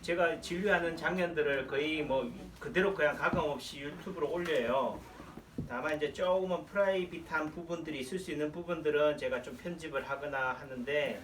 제가 진료하는 장면들을 거의 뭐 그대로 그냥 가감 없이 유튜브로 올려요. 다만 이제 조금은 프라이빗한 부분들이 있을 수 있는 부분들은 제가 좀 편집을 하거나 하는데,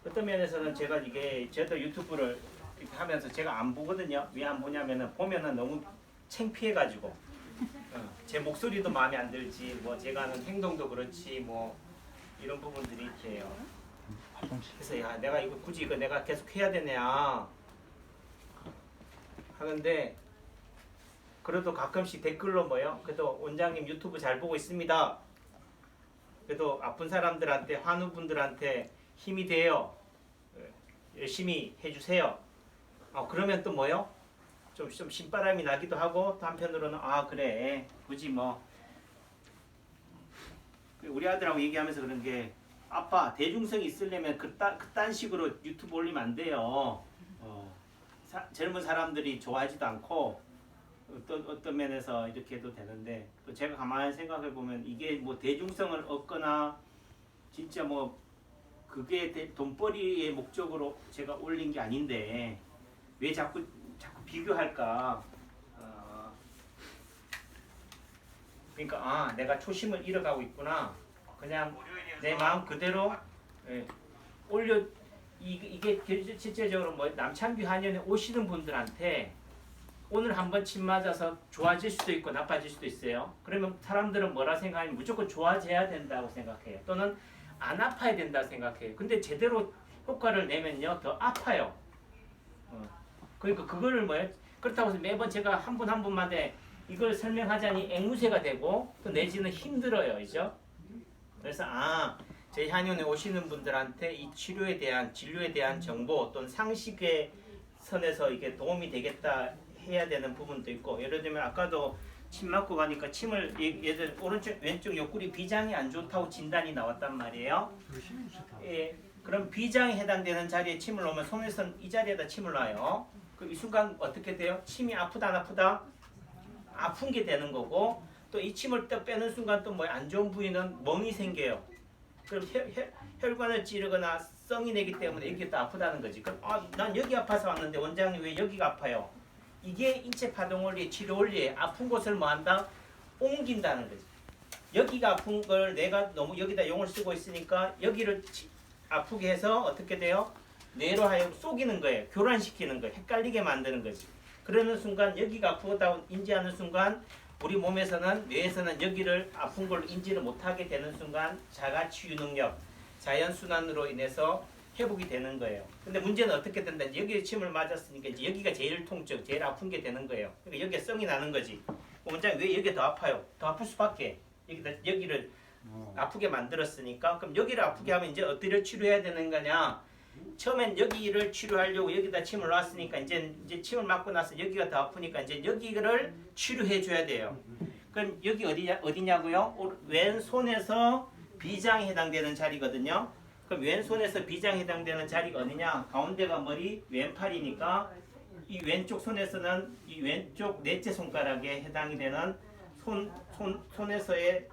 어떤 면에서는 제가 이게 저도 유튜브를 이렇게 하면서 제가 안 보거든요. 왜 안 보냐면은 보면은 너무 창피해가지고 제 목소리도 마음에 안 들지, 뭐 제가 하는 행동도 그렇지, 뭐 이런 부분들이 있대요. 그래서 야, 내가 이거 굳이 이거 내가 계속 해야 되냐 하는데, 그래도 가끔씩 댓글로 뭐요? 그래도 원장님 유튜브 잘 보고 있습니다. 그래도 아픈 사람들한테, 환우분들한테 힘이 돼요. 열심히 해주세요. 그러면 또 뭐요? 좀 신바람이 나기도 하고, 또 한편으로는 아 그래 굳이 뭐 우리 아들하고 얘기하면서 그런 게, 아빠 대중성이 있으려면 그딴 식으로 유튜브 올리면 안 돼요. 젊은 사람들이 좋아하지도 않고 어떤 면에서 이렇게 해도 되는데, 또 제가 가만히 생각해 보면 이게 뭐 대중성을 얻거나 진짜 뭐 그게 돈벌이의 목적으로 제가 올린 게 아닌데 왜 자꾸 비교할까? 그러니까 내가 초심을 잃어가고 있구나. 그냥 내 마음 그대로 올려. 이게 실제적으로 뭐 남창규 한의원에 오시는 분들한테 오늘 한번 침 맞아서 좋아질 수도 있고 나빠질 수도 있어요. 그러면 사람들은 뭐라 생각하냐면 무조건 좋아져야 된다고 생각해요. 또는 안 아파야 된다고 생각해요. 근데 제대로 효과를 내면요 더 아파요. 그러니까 그거를 뭐예요? 그렇다고 해서 매번 제가 한 분 한 분마다 이걸 설명하자니 앵무새가 되고 또 내지는 힘들어요. 그죠? 그래서 저희 한의원에 오시는 분들한테 이 치료에 대한, 진료에 대한 정보 또는 상식의 선에서 이게 도움이 되겠다 해야 되는 부분도 있고, 예를 들면 아까도 침 맞고 가니까 침을 얘들 오른쪽 왼쪽 옆구리 비장이 안 좋다고 진단이 나왔단 말이에요. 예, 그럼 비장에 해당되는 자리에 침을 놓으면 손에서는 이 자리에다 침을 놔요. 그럼 이 순간 어떻게 돼요? 침이 아프다 안 아프다? 아픈 게 되는 거고, 또 이 침을 딱 빼는 순간 또 뭐 안 좋은 부위는 멍이 생겨요. 그럼 혈관을 찌르거나 성이 내기 때문에 이게 또 아프다는 거지. 그럼 난 여기 아파서 왔는데 원장님 왜 여기가 아파요? 이게 인체 파동 원리, 치료 원리에 아픈 곳을 뭐 한다? 옮긴다는 거지. 여기가 아픈 걸 내가 너무 여기다 용을 쓰고 있으니까 여기를 아프게 해서 어떻게 돼요? 뇌로 하여금 속이는 거예요. 교란시키는 거예요. 헷갈리게 만드는 거지. 그러는 순간 여기가 아프다고 인지하는 순간 우리 몸에서는, 뇌에서는 여기를 아픈 걸로 인지를 못하게 되는 순간 자가치유 능력, 자연순환으로 인해서 회복이 되는 거예요. 근데 문제는 어떻게 된다? 여기에 침을 맞았으니까 이제 여기가 제일 통증, 제일 아픈 게 되는 거예요. 그러니까 여기에 성이 나는 거지. 원장님 왜 여기가 더 아파요? 더 아플 수밖에. 여기를 아프게 만들었으니까. 그럼 여기를 아프게 하면 이제 어디를 치료해야 되는 거냐? 처음엔 여기를 치료하려고 여기다 침을 놨으니까 이제 침을 맞고 나서 여기가 더 아프니까 이제 여기를 치료해 줘야 돼요. 그럼 여기 어디냐고요? 왼손에서 비장에 해당되는 자리거든요. 그럼 왼손에서 비장에 해당되는 자리가 어디냐? 가운데가 머리, 왼팔이니까 이 왼쪽 손에서는 이 왼쪽 넷째 손가락에 해당이 되는 손에서의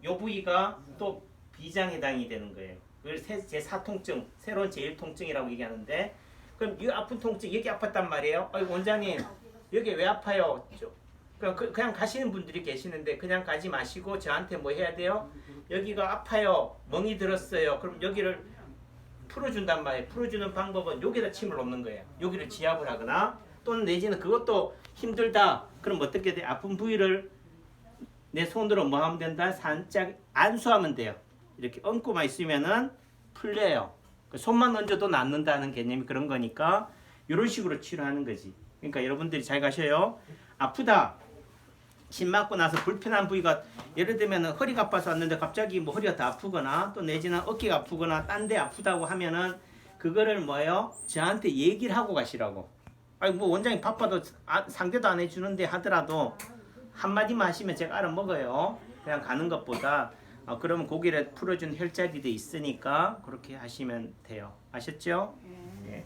요 부위가 또 비장에 해당이 되는 거예요. 그걸 제4통증, 새로운 제1통증이라고 얘기하는데, 그럼 이 아픈 통증, 여기 아팠단 말이에요. 원장님 여기 왜 아파요? 그냥 가시는 분들이 계시는데 그냥 가지 마시고 저한테 뭐 해야 돼요? 여기가 아파요, 멍이 들었어요. 그럼 여기를 풀어준단 말이에요. 풀어주는 방법은 여기다 침을 놓는 거예요. 여기를 지압을 하거나 또는 내지는 그것도 힘들다. 그럼 어떻게 돼? 아픈 부위를 내 손으로 뭐 하면 된다? 살짝 안수하면 돼요. 이렇게 얹고만 있으면은 풀려요. 손만 얹어도 낫는다는 개념이 그런 거니까 이런 식으로 치료하는 거지. 그러니까 여러분들이 잘 가셔요. 아프다. 침 맞고 나서 불편한 부위가, 예를 들면 허리가 아파서 왔는데 갑자기 뭐 허리가 더 아프거나 또 내지는 어깨가 아프거나 딴 데 아프다고 하면은 그거를 뭐예요? 저한테 얘기를 하고 가시라고. 뭐 원장님 바빠도 상대도 안 해주는데 하더라도 한마디만 하시면 제가 알아먹어요. 그냥 가는 것보다. 그러면 고기를 풀어준 혈자리도 있으니까 그렇게 하시면 돼요. 아셨죠? 네.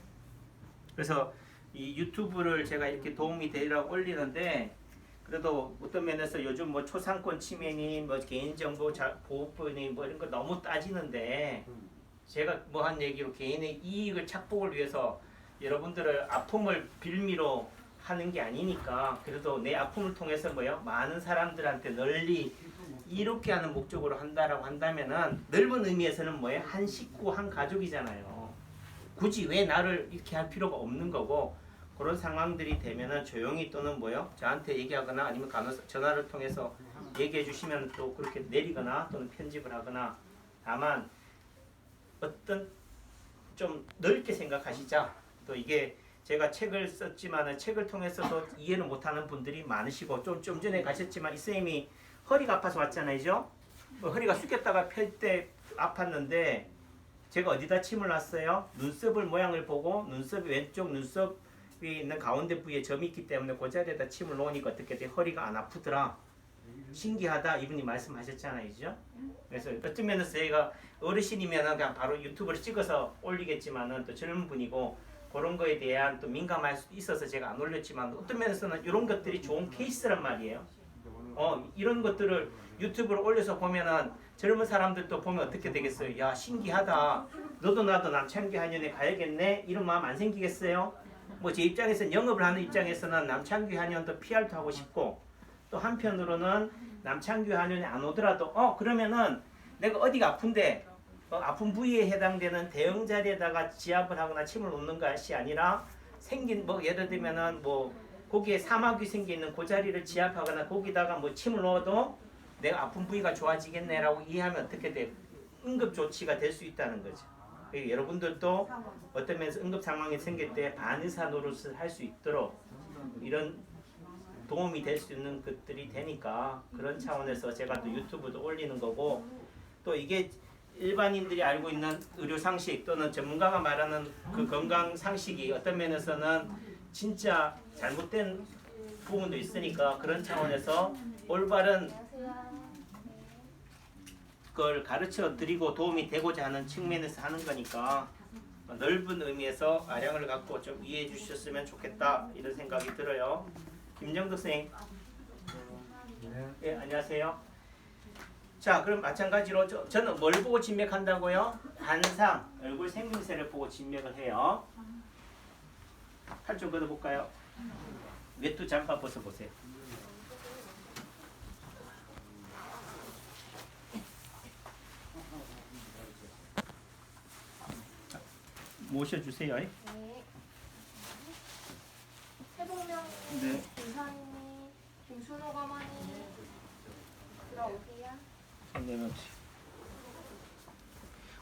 그래서 이 유튜브를 제가 이렇게 도움이 되리라고 올리는데, 그래도 어떤 면에서 요즘 뭐 초상권 침해니 뭐 개인정보 보호법이니 뭐 이런 거 너무 따지는데, 제가 뭐 한 얘기로 개인의 이익을 착복을 위해서 여러분들의 아픔을 빌미로 하는 게 아니니까 그래도 내 아픔을 통해서 뭐요? 많은 사람들한테 널리 이롭게 하는 목적으로 한다라고 한다면은 넓은 의미에서는 뭐예요? 한 식구, 한 가족이잖아요. 굳이 왜 나를 이렇게 할 필요가 없는 거고 그런 상황들이 되면은 조용히 또는 뭐요? 저한테 얘기하거나 아니면 간호사 전화를 통해서 얘기해 주시면 또 그렇게 내리거나 또는 편집을 하거나 다만 어떤 좀 넓게 생각하시자. 또 이게 제가 책을 썼지만은 책을 통해서도 이해를 못하는 분들이 많으시고 좀 전에 가셨지만 이 선생님이 허리가 아파서 왔잖아요. 허리가 숙였다가 펼 때 아팠는데 제가 어디다 침을 놨어요? 눈썹을 모양을 보고 눈썹 왼쪽 눈썹이 있는 가운데 부위에 점이 있기 때문에 그 자리에다 침을 놓으니까 어떻게 돼? 허리가 안 아프더라. 신기하다 이분이 말씀하셨잖아요, 그죠? 그래서 어떤 면에서 저희가 어르신이면 그냥 바로 유튜브를 찍어서 올리겠지만은 또 젊은 분이고 그런 거에 대한 또 민감할 수도 있어서 제가 안 올렸지만 어떤 면에서는 이런 것들이 좋은 케이스란 말이에요. 이런 것들을 유튜브로 올려서 보면은 젊은 사람들도 보면 어떻게 되겠어요? 야 신기하다. 너도 나도 남창규 한의원에 가야겠네. 이런 마음 안 생기겠어요? 뭐 제 입장에서는 영업을 하는 입장에서는 남창규 한의원도 PR도 하고 싶고 또 한편으로는 남창규 한의원에 안 오더라도 그러면은 내가 어디가 아픈데 아픈 부위에 해당되는 대응 자리에다가 지압을 하거나 침을 놓는 것이 아니라 생긴 뭐 예를 들면은 뭐 거기에 사막이 생기는 그 자리를 지압하거나 거기다가 뭐 침을 넣어도 내가 아픈 부위가 좋아지겠네라고 이해하면 어떻게 돼? 응급 조치가 될 수 있다는 거죠. 여러분들도 어떤 면에서 응급 상황이 생길 때 반의사 노릇을 할 수 있도록 이런 도움이 될 수 있는 것들이 되니까 그런 차원에서 제가 또 유튜브도 올리는 거고 또 이게 일반인들이 알고 있는 의료 상식 또는 전문가가 말하는 그 건강 상식이 어떤 면에서는 진짜 잘못된 부분도 있으니까 그런 차원에서 올바른 걸 가르쳐 드리고 도움이 되고자 하는 측면에서 하는 거니까 넓은 의미에서 아량을 갖고 좀 이해해 주셨으면 좋겠다 이런 생각이 들어요. 김정덕 선생님. 예, 안녕하세요. 자, 그럼 마찬가지로 저는 뭘 보고 진맥한다고요? 관상, 얼굴 생김새를 보고 진맥을 해요. 팔 좀 걷어볼까요? 외투 잠깐 벗어보세요. 모셔주세요. 네. 최동명 네. 김선희 김순호 가만히 들어오세요.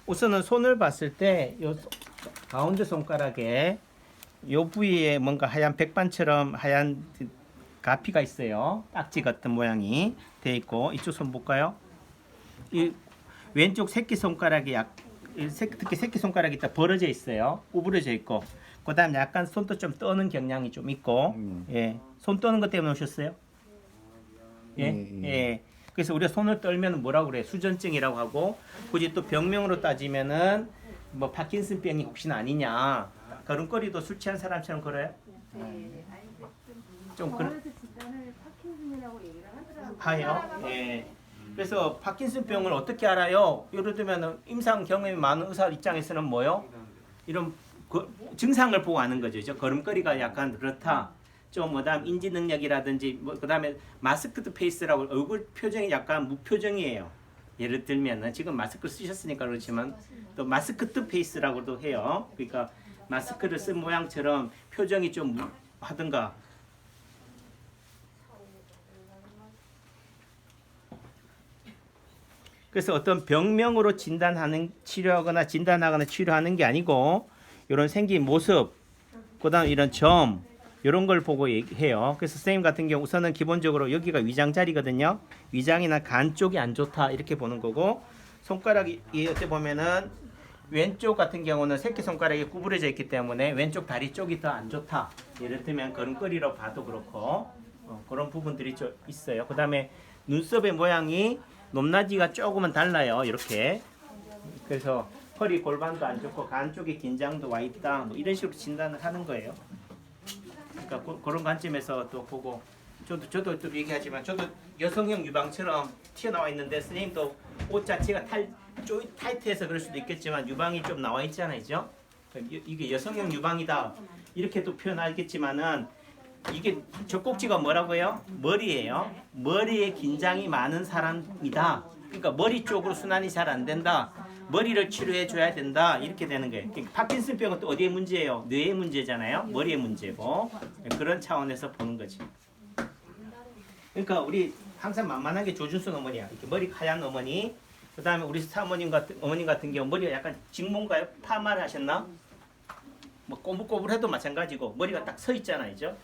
우선은 손을 봤을 때 요 가운데 손가락에 요 부위에 뭔가 하얀 백반처럼 하얀 가피가 있어요. 딱지 같은 모양이 돼 있고 이쪽 손 볼까요? 이 왼쪽 새끼 손가락이 특히 새끼 손가락이 딱 벌어져 있어요. 구부러져 있고 그다음 약간 손도 좀 떠는 경향이 좀 있고 예. 손 떠는 것 때문에 오셨어요? 예. 예. 그래서 우리가 손을 떨면 뭐라고 그래? 수전증이라고 하고 굳이 또 병명으로 따지면은 뭐 파킨슨병이 혹시나 아니냐. 걸음걸이도 술 취한 사람처럼 걸어요? 좀 그런 파킨슨이라고 얘기를 하더라고요. 하요. 예. 그래서 파킨슨병을 어떻게 알아요? 예를 들면 임상 경험이 많은 의사 입장에서는 뭐요? 이런 증상을 보고 아는 거죠. 저 걸음걸이가 약간 그렇다. 좀 뭐다음 인지 능력이라든지 뭐 그다음에 마스크드 페이스라고 얼굴 표정이 약간 무표정이에요. 예를 들면은 지금 마스크 쓰셨으니까 그렇지만 또 마스크드 페이스라고도 해요. 그러니까 마스크를 쓴 모양처럼 표정이 좀 하든가. 그래서 어떤 병명으로 치료하거나 진단하거나 치료하는 게 아니고 이런 생긴 모습, 그다음 이런 점 이런 걸 보고 얘기해요. 그래서 선생님 같은 경우 우선은 기본적으로 여기가 위장 자리거든요. 위장이나 간 쪽이 안 좋다 이렇게 보는 거고 손가락이 어떻게 보면은 왼쪽 같은 경우는 새끼손가락이 구부러져 있기 때문에 왼쪽 다리 쪽이 더 안 좋다. 예를 들면 걸음걸이로 봐도 그렇고 그런 부분들이 좀 있어요. 그 다음에 눈썹의 모양이 높낮이가 조금은 달라요. 이렇게. 그래서 허리 골반도 안 좋고 간 쪽에 긴장도 와 있다. 뭐 이런 식으로 진단을 하는 거예요. 그러니까 그런 관점에서 또 보고 저도 또 얘기하지만 저도 여성형 유방처럼 튀어나와 있는데 선생님도 옷 자체가 타이트해서 그럴 수도 있겠지만 유방이 좀 나와 있잖아요. 그죠? 이게 여성형 유방이다 이렇게도 표현하겠지만은 이게 젖꼭지가 뭐라고요? 머리예요. 머리에 긴장이 많은 사람이다. 그러니까 머리 쪽으로 순환이 잘 안 된다. 머리를 치료해 줘야 된다. 이렇게 되는 거예요. 그러니까 파킨슨병은 또 어디의 문제예요? 뇌의 문제잖아요. 머리의 문제고 그런 차원에서 보는 거지. 그러니까 우리 항상 만만하게 조준순 어머니야. 이렇게 머리 하얀 어머니. 그다음에 우리 어머님 같은 경우 머리가 약간 직모인가요? 파마를 하셨나? 뭐 꼬불꼬불해도 마찬가지고 머리가 딱 서 있잖아요, 죠?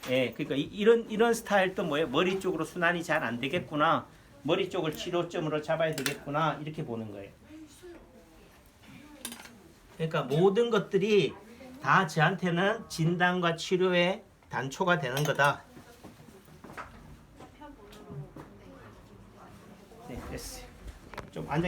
예, 그러니까 이런 스타일도 뭐예요? 머리 쪽으로 순환이 잘 안 되겠구나. 머리 쪽을 치료점으로 잡아야 되겠구나. 이렇게 보는 거예요. 그러니까 모든 것들이 다 저한테는 진단과 치료의 단초가 되는 거다.